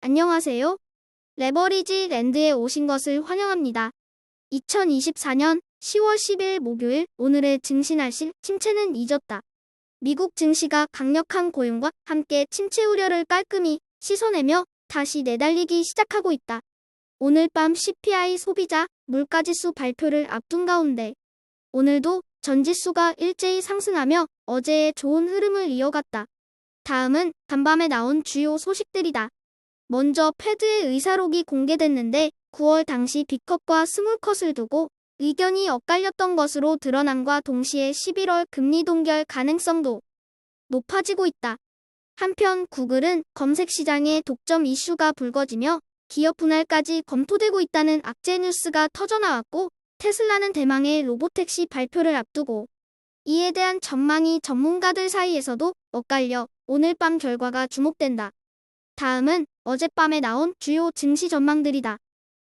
안녕하세요. 레버리지 랜드에 오신 것을 환영합니다. 2024년 10월 10일 목요일 오늘의 증시 날씨 침체는 잊었다. 미국 증시가 강력한 고용과 함께 침체 우려를 깔끔히 씻어내며 다시 내달리기 시작하고 있다. 오늘 밤 CPI 소비자 물가지수 발표를 앞둔 가운데 오늘도 전 지수가 일제히 상승하며 어제의 좋은 흐름을 이어갔다. 다음은 간밤에 나온 주요 소식들이다. 먼저 패드의 의사록이 공개됐는데 9월 당시 B컷과 스몰컷을 두고 의견이 엇갈렸던 것으로 드러난과 동시에 11월 금리 동결 가능성도 높아지고 있다. 한편 구글은 검색 시장에 독점 이슈가 불거지며 기업 분할까지 검토되고 있다는 악재 뉴스가 터져나왔고 테슬라는 대망의 로보택시 발표를 앞두고 이에 대한 전망이 전문가들 사이에서도 엇갈려 오늘 밤 결과가 주목된다. 다음은 어젯밤에 나온 주요 증시 전망들이다.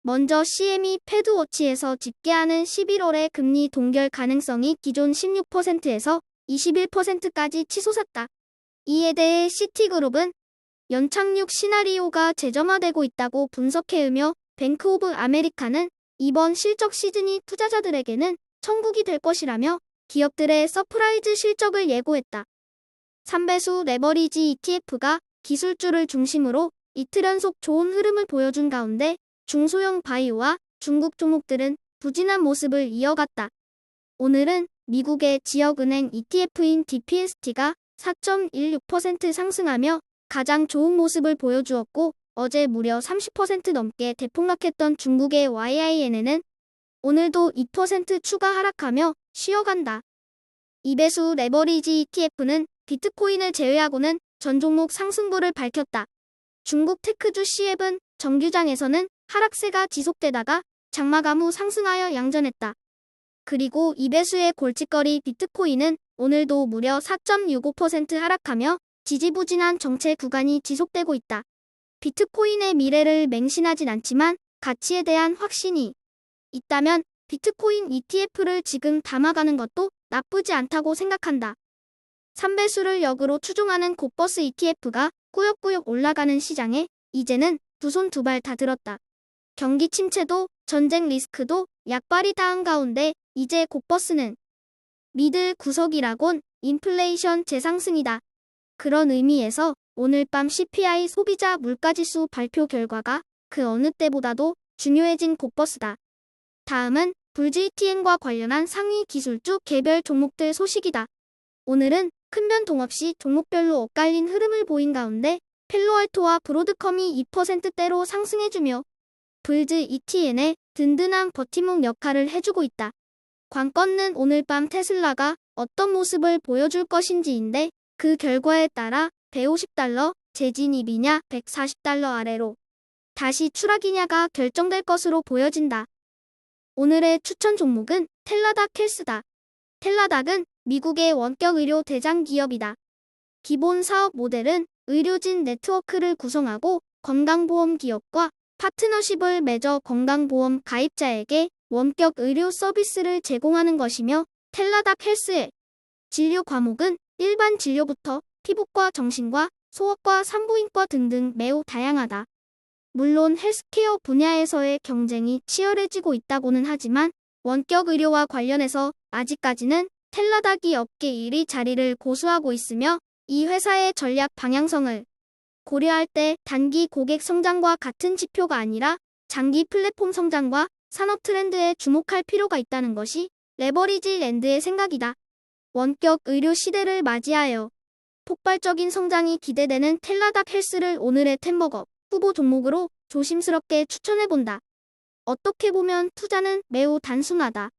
먼저 CME 패드워치에서 집계하는 11월의 금리 동결 가능성이 기존 16%에서 21%까지 치솟았다. 이에 대해 시티그룹은 연착륙 시나리오가 재점화되고 있다고 분석해으며 뱅크 오브 아메리카는 이번 실적 시즌이 투자자들에게는 천국이 될 것이라며 기업들의 서프라이즈 실적을 예고했다. 3배수 레버리지 ETF가 기술주를 중심으로 이틀 연속 좋은 흐름을 보여준 가운데 중소형 바이오와 중국 종목들은 부진한 모습을 이어갔다. 오늘은 미국의 지역은행 ETF인 DPST가 4.16% 상승하며 가장 좋은 모습을 보여주었고 어제 무려 30% 넘게 대폭락했던 중국의 YINN은 오늘도 2% 추가 하락하며 쉬어간다. 2배수 레버리지 ETF는 비트코인을 제외하고는 전 종목 상승부를 밝혔다. 중국 테크주 C앱은 정규장에서는 하락세가 지속되다가 장마감 후 상승하여 양전했다. 그리고 2배수의 골칫거리 비트코인은 오늘도 무려 4.65% 하락하며 지지부진한 정체 구간이 지속되고 있다. 비트코인의 미래를 맹신하진 않지만 가치에 대한 확신이 있다면 비트코인 ETF를 지금 담아가는 것도 나쁘지 않다고 생각한다. 3배수를 역으로 추종하는 곧버스 ETF가 꾸역꾸역 올라가는 시장에 이제는 두 손 두 발 다 들었다. 경기 침체도 전쟁 리스크도 약발이 닿은 가운데 이제 곧버스는 믿을 구석이라곤 인플레이션 재상승이다. 그런 의미에서 오늘 밤 CPI 소비자 물가지수 발표 결과가 그 어느 때보다도 중요해진 곧버스다. 다음은 불GTN과 관련한 상위 기술주 개별 종목들 소식이다. 오늘은 큰 변동 없이 종목별로 엇갈린 흐름을 보인 가운데 펠로알토와 브로드컴이 2%대로 상승해주며 불GTN의 든든한 버팀목 역할을 해주고 있다. 관건은 오늘 밤 테슬라가 어떤 모습을 보여줄 것인지인데 그 결과에 따라 150달러 재진입이냐 140달러 아래로 다시 추락이냐가 결정될 것으로 보여진다. 오늘의 추천 종목은 텔라닥 헬스다. 텔라닥은 미국의 원격 의료 대장 기업이다. 기본 사업 모델은 의료진 네트워크를 구성하고 건강보험 기업과 파트너십을 맺어 건강보험 가입자에게 원격 의료 서비스를 제공하는 것이며 텔라닥 헬스의 진료 과목은 일반 진료부터 피부과, 정신과, 소아과, 산부인과 등등 매우 다양하다. 물론 헬스케어 분야에서의 경쟁이 치열해지고 있다고는 하지만 원격 의료와 관련해서 아직까지는 텔라닥이 업계 1위 자리를 고수하고 있으며 이 회사의 전략 방향성을 고려할 때 단기 고객 성장과 같은 지표가 아니라 장기 플랫폼 성장과 산업 트렌드에 주목할 필요가 있다는 것이 레버리지 랜드의 생각이다. 원격 의료 시대를 맞이하여 폭발적인 성장이 기대되는 텔라닥 헬스를 오늘의 템버거 후보 종목으로 조심스럽게 추천해본다. 어떻게 보면 투자는 매우 단순하다.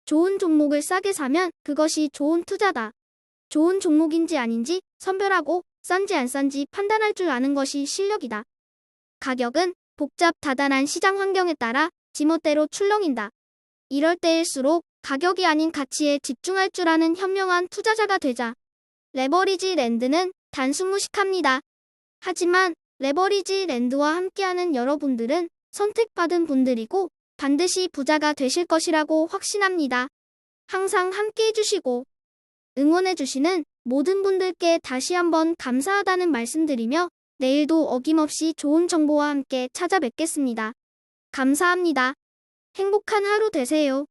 좋은 종목을 싸게 사면 그것이 좋은 투자다. 좋은 종목인지 아닌지 선별하고 싼지 안 싼지 판단할 줄 아는 것이 실력이다. 가격은 복잡 다단한 시장 환경에 따라 지멋대로 출렁인다. 이럴 때일수록 가격이 아닌 가치에 집중할 줄 아는 현명한 투자자가 되자. 레버리지 랜드는 단순무식합니다. 하지만 레버리지 랜드와 함께하는 여러분들은 선택받은 분들이고 반드시 부자가 되실 것이라고 확신합니다. 항상 함께해주시고 응원해주시는 모든 분들께 다시 한번 감사하다는 말씀드리며 내일도 어김없이 좋은 정보와 함께 찾아뵙겠습니다. 감사합니다. 행복한 하루 되세요.